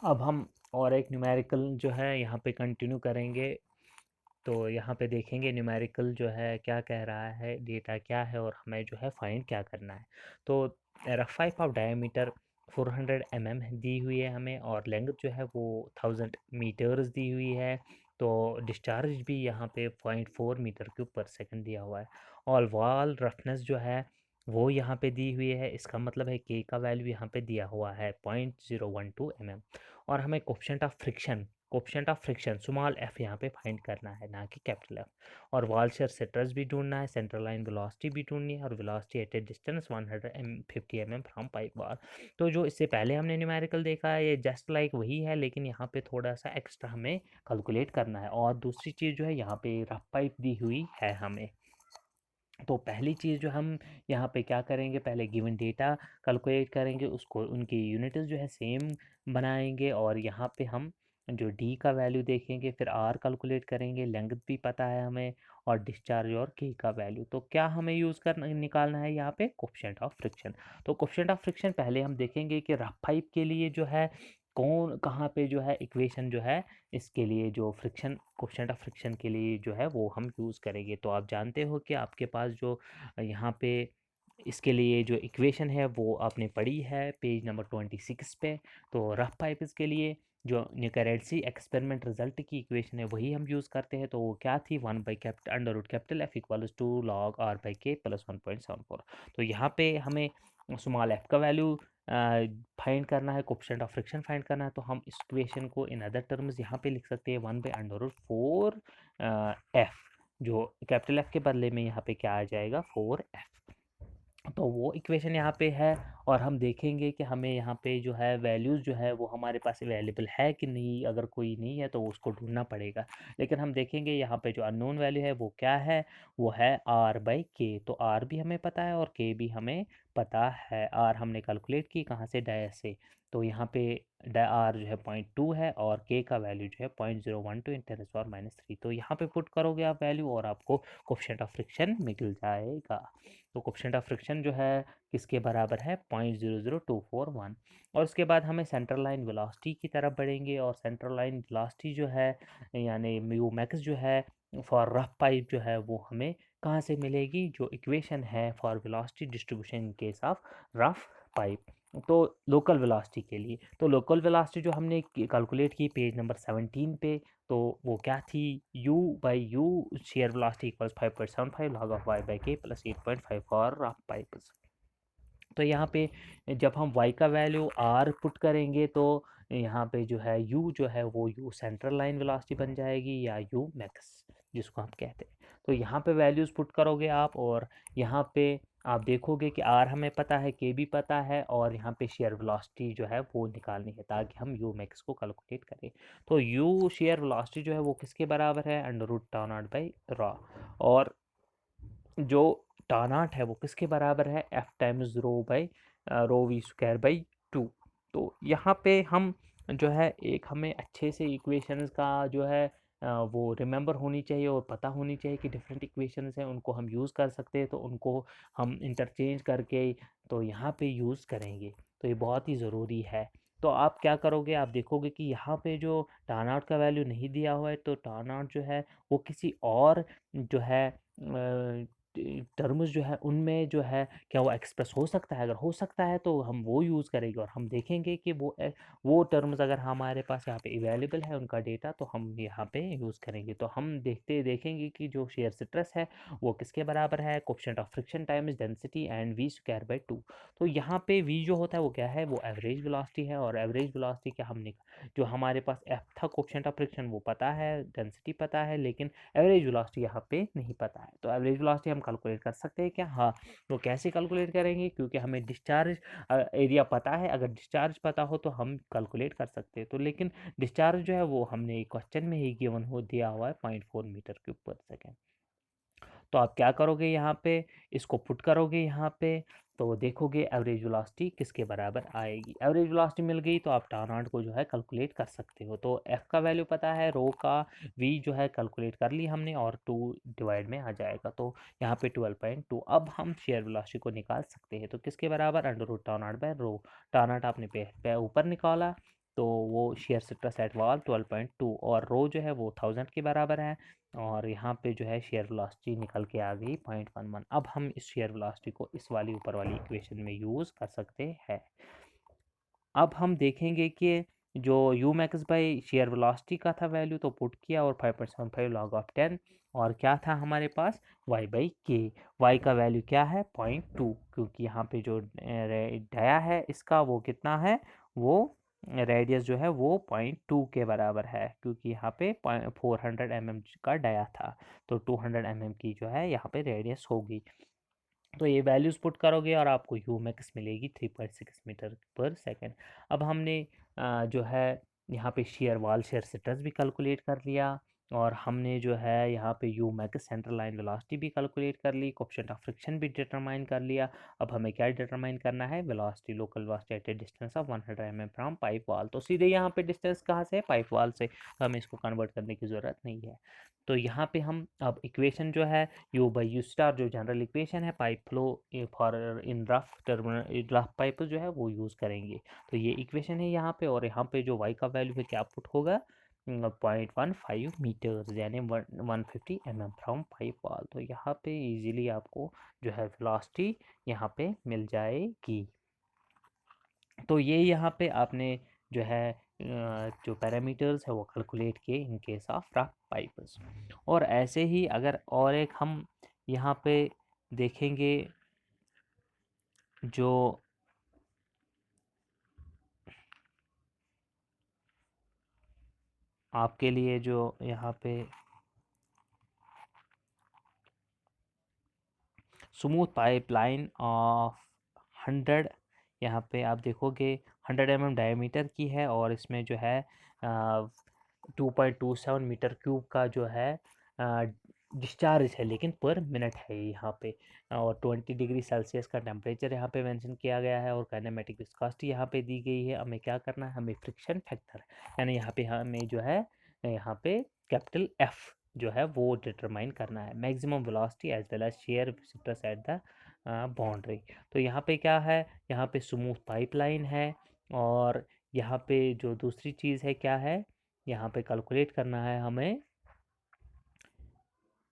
अब हम और एक न्यूमेरिकल जो है यहाँ पे कंटिन्यू करेंगे। तो यहाँ पे देखेंगे न्यूमेरिकल जो है क्या कह रहा है, डेटा क्या है और हमें जो है फाइंड क्या करना है। तो rough pipe of diameter 400 mm दी हुई है हमें, और लेंथ जो है वो 1000 मीटर्स दी हुई है। तो डिस्चार्ज भी यहाँ पे 0.4 मीटर क्यूब पर सेकंड दिया हुआ है। और वॉल रफनेस जो है वो यहाँ पे दी हुई है। इसका मतलब है के का वैल्यू यहाँ पे दिया हुआ है 0.012 mm। और हमें coefficient of friction small F यहाँ पे फाइंड करना है, ना कि कैपिटल एफ। और वॉल शेयर सेट्रस भी ढूंढना है, सेंट्रल लाइन वेलोसिटी भी ढूंढनी है, और velocity at A distance 150 mm from pipe wall. तो जो इससे पहले हमने न्यूमेरिकल देखा है ये जस्ट लाइक वही है, लेकिन यहाँ पे थोड़ा सा एक्स्ट्रा हमें कैलकुलेट करना है। और दूसरी चीज़ जो है यहाँ पे रफ पाइप दी हुई है हमें। तो पहली चीज़ जो हम यहाँ पे क्या करेंगे, पहले गिवन डेटा कैलकुलेट करेंगे, उसको उनकी यूनिट्स जो है सेम बनाएंगे, और यहाँ पे हम जो डी का वैल्यू देखेंगे, फिर आर कैलकुलेट करेंगे, लेंथ भी पता है हमें, और डिस्चार्ज और के का वैल्यू। तो क्या हमें यूज़ करना निकालना है यहाँ पे, कोफिशिएंट ऑफ फ्रिक्शन। तो कोफिशिएंट ऑफ फ्रिक्शन पहले हम देखेंगे कि रफ पाइप के लिए जो है कौन कहाँ पे जो है इक्वेशन जो है इसके लिए जो फ्रिक्शन कोफिशिएंट ऑफ फ्रिक्शन के लिए जो है वो हम यूज़ करेंगे। तो आप जानते हो कि आपके पास जो यहाँ पे इसके लिए जो इक्वेशन है वो आपने पढ़ी है पेज नंबर 26 पे। तो रफ पाइप्स के लिए जो न्यूकेरेटसी एक्सपेरिमेंट रिजल्ट की इक्वेशन है वही हम यूज़ करते हैं। तो वो क्या थी, 1/√कैपिटल F equals to log r by K plus 1.74। तो यहाँ पे हमें स्मॉल एफ का वैल्यू फाइंड करना है, कोफिशिएंट ऑफ फ्रिक्शन फाइंड करना है। तो हम इस इक्वेशन को इन अदर टर्म्स यहाँ पे लिख सकते हैं 1/√4 एफ, जो कैपिटल एफ के बदले में यहाँ पे क्या आ जाएगा, 4 एफ। तो वो इक्वेशन यहाँ पे है। और हम देखेंगे कि हमें यहाँ पे जो है वैल्यूज़ जो है वो हमारे पास अवेलेबल है कि नहीं। अगर कोई नहीं है तो उसको ढूंढना पड़ेगा। लेकिन हम देखेंगे यहाँ पे जो अननोन वैल्यू है वो क्या है, वो है आर बाई के। तो आर भी हमें पता है और के भी हमें पता है। आर हमने कैलकुलेट की कहाँ से, डायस से। तो यहाँ पे आर जो है 0.2 है, और के का वैल्यू जो है 0.012 × 10⁻³ तो यहाँ पे पुट करोगे आप वैल्यू और आपको कोफिशिएंट ऑफ फ्रिक्शन मिल जाएगा। तो कोफिशिएंट ऑफ फ्रिक्शन जो है किसके बराबर है, 0.00241। और उसके बाद हमें सेंट्रल लाइन वेलोसिटी की तरफ बढ़ेंगे। और सेंट्रल लाइन वेलोसिटी जो है यानी म्यू मैक्स जो है फॉर रफ पाइप जो है वो हमें कहाँ से मिलेगी, जो इक्वेशन है for velocity distribution in case of rough pipe. तो लोकल वेलोसिटी के लिए, तो लोकल वेलोसिटी जो हमने कैलकुलेट की पेज नंबर 17 पे, तो वो क्या थी, u by you share velocity equals 5.75 log of y by K plus 8.5 for rough pipes. तो यहाँ पे जब हम y का वैल्यू r पुट करेंगे तो यहाँ पे जो है u जो है वो u सेंट्रल लाइन वेलोसिटी बन जाएगी, या u मैक्स जिसको हम कहते हैं। तो यहाँ पे वैल्यूज़ पुट करोगे आप, और यहाँ पे आप देखोगे कि r हमें पता है, k भी पता है, और यहाँ पे शेयर वेलोसिटी जो है वो निकालनी है ताकि हम u मैक्स को कैलकुलेट करें। तो u शेयर वेलोसिटी जो है वो किसके बराबर है, √τ0/ρ। और जो टानाट है वो किसके बराबर है, F times rho V square by 2। तो यहाँ पे हम जो है एक हमें अच्छे से इक्वेशंस का जो है वो रिमेंबर होनी चाहिए और पता होनी चाहिए कि डिफरेंट इक्वेशंस हैं, उनको हम यूज़ कर सकते हैं। तो उनको हम इंटरचेंज करके तो यहाँ पे यूज़ करेंगे। तो ये बहुत ही ज़रूरी है। तो आप क्या करोगे, आप देखोगे कि यहाँ पे जो टान आउट का वैल्यू नहीं दिया हुआ है, तो टान आउट जो है वो किसी और जो है टर्म्स जो है उनमें जो है क्या वो एक्सप्रेस हो सकता है। अगर हो सकता है तो हम वो यूज़ करेंगे, और हम देखेंगे कि वो टर्म्स अगर हमारे पास यहाँ पे अवेलेबल है उनका डेटा, तो हम यहाँ पे यूज़ करेंगे। तो हम देखेंगे कि जो शेयर स्ट्रेस है वो किसके बराबर है, coefficient of friction times density and V square by 2। तो यहाँ पे वी जो होता है वो क्या है, वो एवरेज वेलोसिटी है। और एवरेज वेलोसिटी क्या हमने जो हमारे पास एफ था कोफिशिएंट ऑफ फ्रिक्शन वो पता है, डेंसिटी पता है, लेकिन एवरेज वेलोसिटी यहाँ पे नहीं पता है। तो एवरेज वेलोसिटी हम कैलकुलेट कर सकते हैं क्या, हाँ। तो कैसे कैलकुलेट करेंगे, क्योंकि हमें डिस्चार्ज एरिया पता है। अगर डिस्चार्ज पता हो तो हम कैलकुलेट कर सकते हैं। तो लेकिन डिस्चार्ज जो है वो हमने क्वेश्चन में ही गिवन हो दिया हुआ है 0.4 मीटर क्यूब पर सेकेंड। तो आप क्या करोगे, यहाँ पे इसको पुट करोगे यहाँ पे, तो देखोगे एवरेज वेलोसिटी किसके बराबर आएगी। एवरेज वेलोसिटी मिल गई तो आप टारनाट को जो है कैलकुलेट कर सकते हो। तो एफ का वैल्यू पता है, रो का वी जो है कैलकुलेट कर ली हमने, और 2 डिवाइड में आ जाएगा। तो यहाँ पे 12.2। अब हम शेयर वेलोसिटी को निकाल सकते हैं। तो किसके बराबर, √टारनाट बाय रो। टारनाट आपने पे ऊपर निकाला, तो वो शेयर स्ट्रेस एट वॉल 12.2 और रो जो है वो 1000 के बराबर है और यहाँ पे जो है शेयर वेलोसिटी निकल के आ गई 0.11। अब हम इस शेयर वेलोसिटी को इस वाली ऊपर वाली इक्वेशन में यूज़ कर सकते हैं। अब हम देखेंगे कि जो you max by shear velocity का था वैल्यू तो पुट किया और 5.75 लॉग ऑफ 10 और क्या था हमारे पास y बाई के। वाई का वैल्यू क्या है 0.2 क्योंकि यहाँ पे जो डाया है इसका वो कितना है वो रेडियस जो है वो 0.2 के बराबर है क्योंकि यहाँ पे 400 mm का डाया था तो 200 mm की जो है यहाँ पे रेडियस होगी। तो ये वैल्यूज़ पुट करोगे और आपको यू मैक्स मिलेगी 3.6 मीटर पर सेकंड। अब हमने जो है यहाँ पे शेयर वॉल शेयर स्ट्रेस भी कैलकुलेट कर लिया और हमने जो है यहाँ पे you max central line velocity भी कैलकुलेट कर ली, कोएफिशिएंट ऑफ फ्रिक्शन भी डिटरमाइन कर लिया। अब हमें क्या डिटरमाइन करना है velocity, local velocity at A distance of 100 mm from pipe wall. तो सीधे यहाँ पे डिस्टेंस कहाँ से है पाइप वॉल से, तो हमें इसको कन्वर्ट करने की ज़रूरत नहीं है। तो यहाँ पे हम अब इक्वेशन जो है यू बाई यू स्टार जो जनरल इक्वेशन है pipe flow for in rough terminal rough pipe जो है वो यूज़ करेंगे। तो ये इक्वेशन है यहाँ पे और यहाँ पे जो वाई का वैल्यू है क्या पुट होगा 0.15 मीटर्स यानी 150 mm फ्रॉम पाइप वॉल। तो यहाँ पे इजीली आपको जो है वेलोसिटी यहाँ पे मिल जाएगी। तो ये यहाँ पे आपने जो है जो पैरामीटर्स है वो कैलकुलेट किए in case of rough pipes. और ऐसे ही अगर और एक हम यहाँ पे देखेंगे जो आपके लिए जो यहाँ पे स्मूथ पाइपलाइन ऑफ 100 यहाँ पे आप देखोगे 100 mm डायमीटर की है और इसमें जो है 2.27 मीटर क्यूब का जो है डिस्चार्ज है लेकिन पर मिनट है यहाँ पे और 20 डिग्री सेल्सियस का टेम्परेचर यहाँ पे मेंशन किया गया है और काइनेमेटिक विस्कोसिटी यहाँ पे दी गई है। हमें क्या करना है, हमें फ्रिक्शन फैक्टर यानी यहाँ पे हमें जो है यहाँ पे कैपिटल एफ जो है वो डिटरमाइन करना है, maximum velocity as well as shear stress at the boundary. तो यहाँ पे क्या है, यहाँ पे स्मूथ पाइपलाइन है और यहाँ पे जो दूसरी चीज़ है क्या है, यहाँ पे कैलकुलेट करना है हमें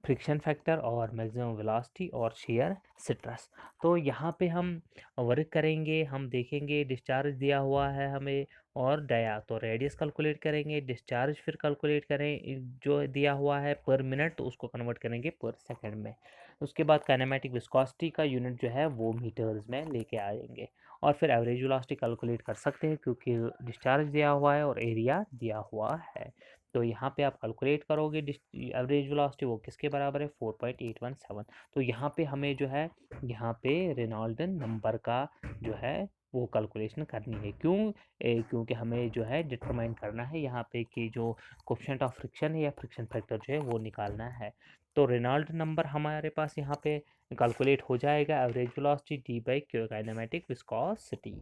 फ्रिक्शन फैक्टर और मैक्सिमम वेलोसिटी और शेयर स्ट्रेस। तो यहाँ पे हम वर्क करेंगे, हम देखेंगे डिस्चार्ज दिया हुआ है हमें और डाया तो रेडियस कैलकुलेट करेंगे, डिस्चार्ज फिर कैलकुलेट करें जो दिया हुआ है पर मिनट तो उसको कन्वर्ट करेंगे पर सेकंड में। उसके बाद काइनेमेटिक विस्कोसिटी का यूनिट जो है वो मीटर्स में लेके आएंगे और फिर एवरेज वेलोसिटी कैलकुलेट कर सकते हैं क्योंकि डिस्चार्ज दिया हुआ है और एरिया दिया हुआ है। तो यहाँ पे आप कैलकुलेट करोगे एवरेज वेलोसिटी वो किसके बराबर है 4.817। तो यहाँ पे हमें जो है यहाँ पे रेनॉल्डन नंबर का जो है वो कैलकुलेशन करनी है। क्योंकि हमें जो है डिटरमाइन करना है यहाँ पे कि जो कोएफिशिएंट ऑफ फ्रिक्शन है या फ्रिक्शन फैक्टर जो है वो निकालना है। तो रेनॉल्ड नंबर हमारे पास यहाँ पे कैलकुलेट हो जाएगा average velocity D by kinematic viscosity.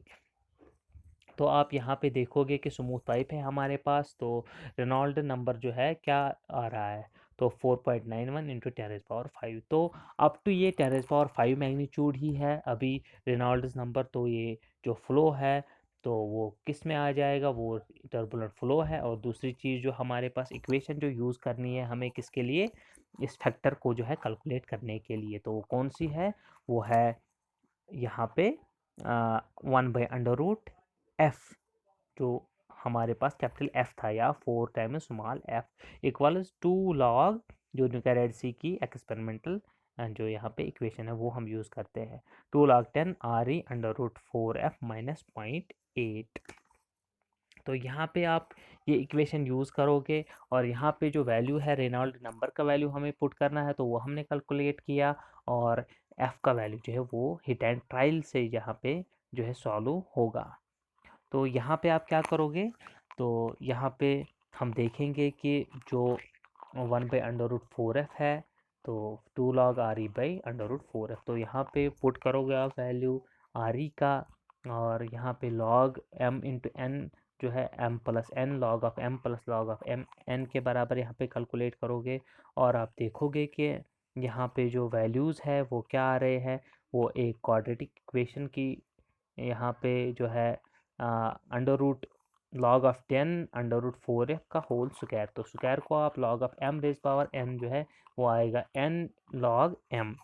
तो आप यहाँ पे देखोगे कि स्मूथ पाइप है हमारे पास तो रेनॉल्ड नंबर जो है क्या आ रहा है तो 4.91 इंटू 10⁵ तो अप टू ये 10⁵ मैग्नीट्यूड ही है अभी रेनॉल्ड्स नंबर। तो ये जो फ्लो है तो वो किस में आ जाएगा, वो टर्बुलेंट फ्लो है। और दूसरी चीज़ जो हमारे पास इक्वेशन जो यूज़ करनी है हमें किसके लिए, इस फैक्टर को जो है कैलकुलेट करने के लिए, तो वो कौन सी है, वो है यहाँ पे 1/√f जो हमारे पास कैपिटल एफ था या 4 times small F equals 2 log जो न्यूक्लियर सी की एक्सपेरिमेंटल जो यहाँ पे इक्वेशन है वो हम यूज़ करते हैं 2 log 10 RE√4f माइनस 0.8। तो यहाँ पे आप ये इक्वेशन यूज़ करोगे और यहाँ पे जो वैल्यू है रेनॉल्ड नंबर का वैल्यू हमें पुट करना है तो वो हमने कैलकुलेट किया और एफ़ का वैल्यू जो है वो हिट एंड ट्रायल से यहाँ पे जो है सॉल्व होगा। तो यहाँ पे आप क्या करोगे, तो यहाँ पे हम देखेंगे कि जो 1/√4f है तो 2 log RE/√4f। तो यहाँ पे पुट करोगे आप वैल्यू RE का और यहाँ पे log m इंटू n जो है m plus n log of m plus log of m n के बराबर यहाँ पे कैलकुलेट करोगे और आप देखोगे कि यहाँ पे जो वैल्यूज़ है वो क्या आ रहे हैं, वो एक क्वाड्रेटिक इक्वेशन की यहाँ पे जो है under root log of 10 under root 4f का होल स्क्वायर। तो स्क्वायर को आप log of m raise power n जो है वो आएगा n log m।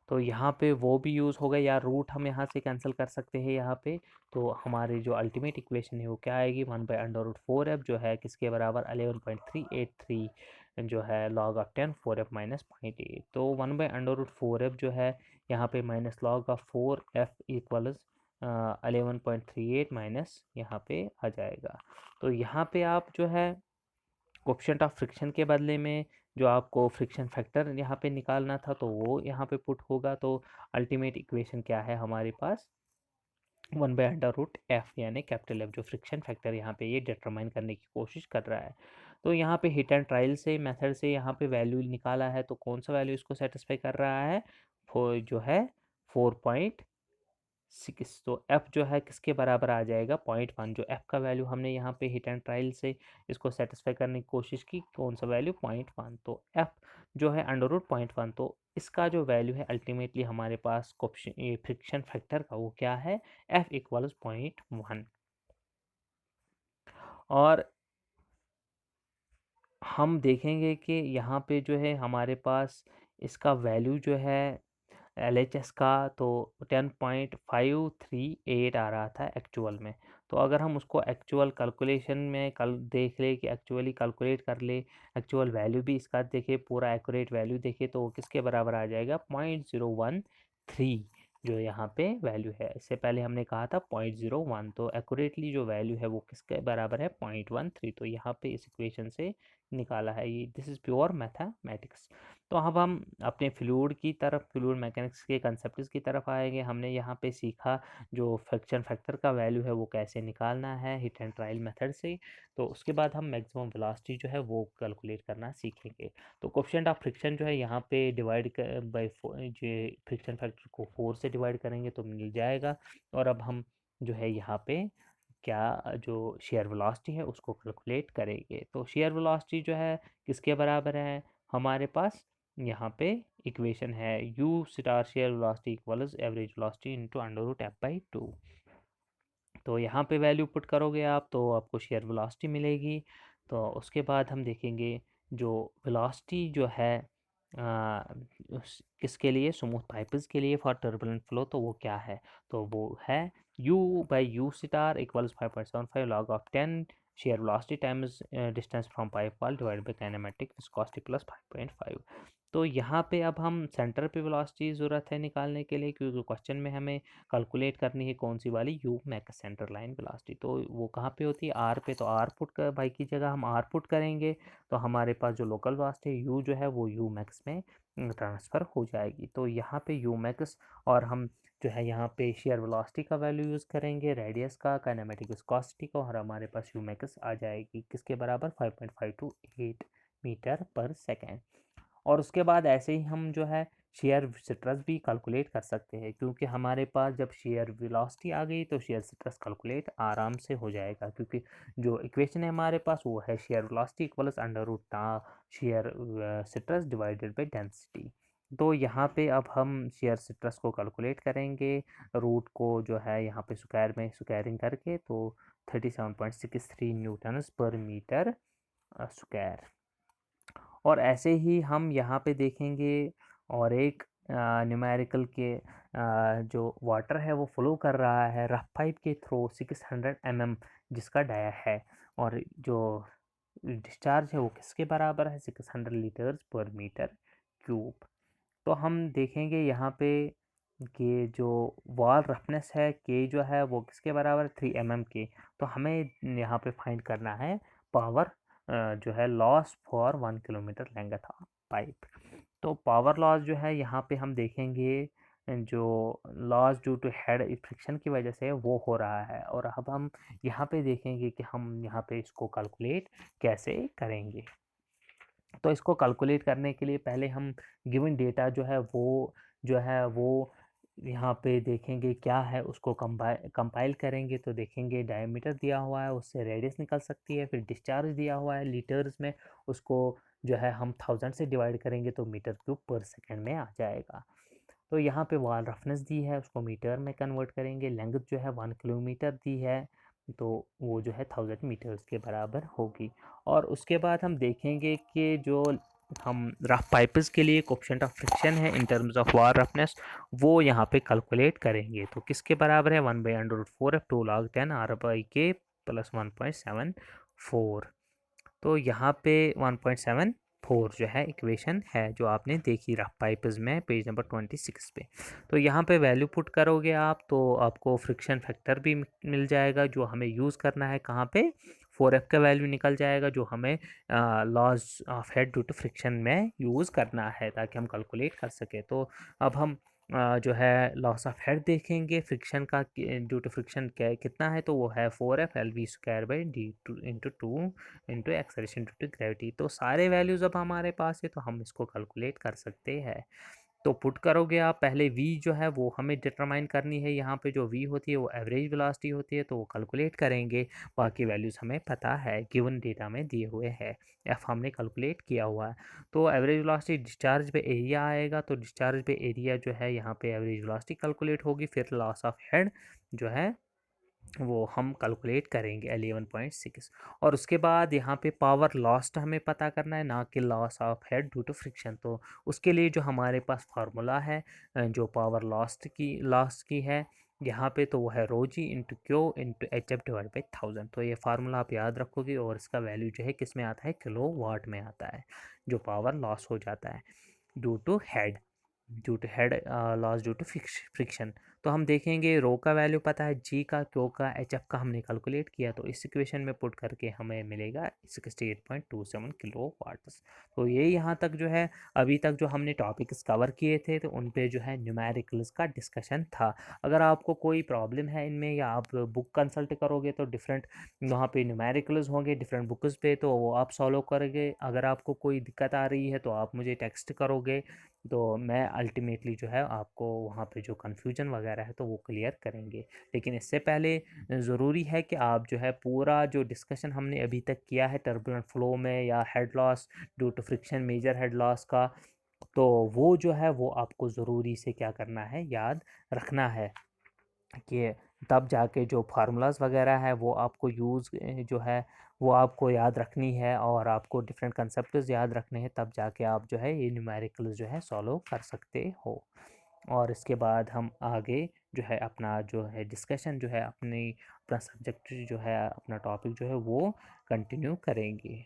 तो यहाँ पे वो भी यूज़ होगा, या रूट हम यहाँ से कैंसिल कर सकते हैं यहाँ पे। तो हमारी जो अल्टीमेट इक्वेशन है वो क्या आएगी, 1/√4f जो है किसके बराबर 11.383 जो है log ऑफ 10 4f माइनस 0.8। तो 1/√4f जो है यहाँ पे minus log of 4f equals 11.38 minus यहाँ पे आ जाएगा। तो यहाँ पे आप जो है कोएफिशिएंट ऑफ फ्रिक्शन के बदले में जो आपको फ्रिक्शन फैक्टर यहाँ पे निकालना था तो वो यहाँ पे पुट होगा। तो अल्टीमेट इक्वेशन क्या है हमारे पास, 1/√f यानी कैपिटल F, जो फ्रिक्शन फैक्टर यहाँ पे ये डिटरमाइन करने की कोशिश कर रहा है। तो यहाँ पे हिट एंड ट्रायल से मेथड से यहाँ पे वैल्यू निकाला है, तो कौन सा वैल्यू इसको सेटिस्फाई कर रहा है, जो है 4.6। तो f जो है किसके बराबर आ जाएगा, 0.1। जो f का वैल्यू हमने यहाँ पे हिट एंड ट्रायल से इसको सेटिस्फाई करने की कोशिश की, कौन सा वैल्यू, 0.1। तो f जो है अंडर रूट 0.1। तो इसका जो वैल्यू है अल्टीमेटली हमारे पास फ्रिक्शन फैक्टर का वो क्या है, f इक्वल्स 0.1। और हम देखेंगे कि यहाँ पे जो है हमारे पास इसका वैल्यू जो है LHS का तो 10.538 आ रहा था एक्चुअल में। तो अगर हम उसको एक्चुअल कैलकुलेशन में कल देख ले कि एक्चुअली कैलकुलेट कर ले, एक्चुअल वैल्यू भी इसका देखे, पूरा एक्यूरेट वैल्यू देखे, तो वो किसके बराबर आ जाएगा, 0.013 जो यहाँ पे वैल्यू है। इससे पहले हमने कहा था 0.01, तो एक्यूरेटली जो वैल्यू है वो किसके बराबर है, 0.13। तो यहाँ पे इस इक्वेशन से निकाला है ये, दिस इज़ प्योर मैथमेटिक्स। तो अब हम अपने फ्लूइड की तरफ, फ्लूइड मैकेनिक्स के कंसेप्ट्स की तरफ आएंगे। हमने यहाँ पे सीखा जो फ्रिक्शन फैक्टर का वैल्यू है वो कैसे निकालना है हिट एंड ट्रायल मेथड से। तो उसके बाद हम मैक्सिमम वेलोसिटी जो है वो कैलकुलेट करना सीखेंगे। तो कोएफिशिएंट ऑफ फ्रिक्शन जो है यहाँ पे डिवाइड बाई जो फ्रिक्शन फैक्टर को 4 से डिवाइड करेंगे तो मिल जाएगा। और अब हम जो है यहाँ पे क्या जो शेयर वेलोसिटी है उसको कैलकुलेट करेंगे। तो शेयर वेलोसिटी जो है किसके बराबर है हमारे पास, यहाँ पे इक्वेशन है u star shear velocity equals average velocity into under root f/2। तो यहाँ पे वैल्यू पुट करोगे आप तो आपको शेयर वेलोसिटी मिलेगी। तो उसके बाद हम देखेंगे जो वेलोसिटी जो है किसके लिए, स्मूथ पाइप्स के लिए फॉर टर्बुलेंट फ्लो, तो वो क्या है, तो वो है u/u star equals 5.75 log of 10 shear velocity times distance from pipe wall divide by kinematic viscosity plus 5.5। तो यहाँ पे अब हम सेंटर पे वेलोसिटी ज़रूरत है निकालने के लिए, क्योंकि क्वेश्चन में हमें कैलकुलेट करनी है कौन सी वाली, you max centre line velocity. तो वो कहाँ पे होती है, आर पे। तो आर पुट कर बाई की जगह हम आर पुट करेंगे तो हमारे पास जो लोकल वेलोसिटी है यू जो है वो यू मैक्स में ट्रांसफ़र हो जाएगी। तो यहाँ पे यू मैक्स, और हम जो है यहाँ पे शेयर वेलोसिटी का वैल्यू यूज़ करेंगे, रेडियस का, काइनेमेटिक विस्कोसिटी का, और हमारे पास यू मैक्स आ जाएगी किसके बराबर, 5.5 टू 8 मीटर पर सेकेंड। और उसके बाद ऐसे ही हम जो है शेयर स्ट्रेस भी कैलकुलेट कर सकते हैं, क्योंकि हमारे पास जब शेयर वेलोसिटी आ गई तो शेयर स्ट्रेस कैलकुलेट आराम से हो जाएगा, क्योंकि जो इक्वेशन है हमारे पास वो है shear velocity equals under root shear stress divided by density. तो यहाँ पे अब हम शेयर स्ट्रेस को कैलकुलेट करेंगे, रूट को जो है यहाँ पे स्क्वायर में स्क्वायरिंग करके, तो 37.63 न्यूटन्स पर मीटर स्क्वायर। और ऐसे ही हम यहाँ पे देखेंगे, और एक न्यूमेरिकल के जो वाटर है वो फ्लो कर रहा है रफ पाइप के थ्रू 600 mm जिसका डाया है, और जो डिस्चार्ज है वो किसके बराबर है, 600 लीटर्स पर मीटर क्यूब। तो हम देखेंगे यहाँ पे कि जो वॉल रफनेस है के जो है वो किसके बराबर, 3 mm के। तो हमें यहाँ पे फाइंड करना है पावर जो है loss for 1 kilometre length of pipe. तो पावर लॉस जो है यहाँ पे हम देखेंगे जो loss due to head friction की वजह से वो हो रहा है। और अब हम यहाँ पे देखेंगे कि हम यहाँ पे इसको कैलकुलेट कैसे करेंगे। तो इसको कैलकुलेट करने के लिए पहले हम गिवन डेटा जो है वो यहाँ पे देखेंगे क्या है, उसको कंपाइल करेंगे। तो देखेंगे डायमीटर दिया हुआ है, उससे रेडियस निकल सकती है, फिर डिस्चार्ज दिया हुआ है लीटर्स में, उसको जो है हम 1000 से डिवाइड करेंगे तो मीटर क्यूब पर सेकेंड में आ जाएगा। तो यहाँ पे वॉल रफनेस दी है, उसको मीटर में कन्वर्ट करेंगे, लेंथ जो है 1 किलोमीटर दी है, तो वो जो है 1000 मीटर्स के बराबर होगी। और उसके बाद हम देखेंगे कि जो हम रफ पाइप्स के लिए कोएफिशिएंट ऑफ फ्रिक्शन है in terms of war roughness, वो यहाँ पे कैलकुलेट करेंगे। तो किसके बराबर है, 1/√4F 2 log 10 R/K प्लस 1.74। तो यहाँ पे 1.74 जो है इक्वेशन है जो आपने देखी रफ पाइप्स में पेज नंबर 26 पे। तो यहाँ पे वैल्यू पुट करोगे आप तो आपको फ्रिक्शन फैक्टर भी मिल जाएगा जो हमें यूज़ करना है कहाँ पे, 4F का वैल्यू निकल जाएगा जो हमें loss of head due to friction में यूज़ करना है ताकि हम कैलकुलेट कर सकें। तो अब हम जो है लॉस ऑफ हेड देखेंगे फ्रिक्शन का, ड्यू टू फ्रिक्शन क्या कितना है, तो वो है 4F Lv²/d2 into acceleration due to gravity. तो सारे वैल्यूज़ अब हमारे पास है तो हम इसको कैलकुलेट कर सकते हैं। तो पुट करोगे आप, पहले v जो है वो हमें डिटरमाइन करनी है। यहाँ पे जो v होती है वो एवरेज वेलोसिटी होती है, तो वो कैलकुलेट करेंगे। बाकी वैल्यूज़ हमें पता है, गिवन डेटा में दिए हुए हैं, f हमने कैलकुलेट किया हुआ है। तो एवरेज वेलोसिटी डिस्चार्ज पे एरिया आएगा, तो डिस्चार्ज पे एरिया जो है यहाँ पे एवरेज वेलोसिटी कैलकुलेट होगी। फिर लॉस ऑफ हेड जो है वो हम कैलकुलेट करेंगे 11.6। और उसके बाद यहाँ पे पावर लॉस्ट हमें पता करना है, ना कि loss of head due to friction. तो उसके लिए जो हमारे पास फार्मूला है जो पावर लॉस की है यहाँ पे, तो वो है रो जी इंटू क्यू इंटू HF/1000। तो ये फार्मूला आप याद रखोगे और इसका वैल्यू जो है किस में आता है, किलो वाट में आता है, जो पावर लॉस हो जाता है due to head loss due to friction. तो हम देखेंगे रो का वैल्यू पता है, जी का, क्यू का, HF का हमने कैलकुलेट किया, तो इस इक्वेशन में पुट करके हमें मिलेगा 68.27 किलो वाट्स। तो ये यहाँ तक जो है अभी तक जो हमने टॉपिक्स कवर किए थे तो उन पे जो है न्यूमेरिकल्स का डिस्कशन था। अगर आपको कोई प्रॉब्लम है इनमें या आप बुक कंसल्ट करोगे तो डिफरेंट वहाँ पे न्यूमेरिकल्स होंगे डिफरेंट बुक्स पे, तो वो आप सॉल्व करोगे। अगर आपको कोई दिक्कत आ रही है तो आप मुझे टेक्स्ट करोगे, तो मैं अल्टीमेटली जो है आपको वहाँ पे जो कन्फ्यूजन वगैरह है तो वो क्लियर करेंगे। लेकिन इससे पहले ज़रूरी है कि आप जो है पूरा जो डिस्कशन हमने अभी तक किया है टर्बुलेंट फ्लो में या head loss due to friction major head loss का, तो वो जो है वो आपको ज़रूरी से क्या करना है, याद रखना है कि तब जाके जो फार्मूलाज वगैरह है वो आपको यूज़ जो है वो आपको याद रखनी है और आपको डिफरेंट कंसेप्ट्स याद रखने हैं, तब जाके आप जो है ये न्यूमेरिकल्स जो है सॉल्व कर सकते हो। और इसके बाद हम आगे जो है अपना जो है डिस्कशन जो है अपना सब्जेक्ट जो है अपना टॉपिक जो है वो कंटिन्यू करेंगे।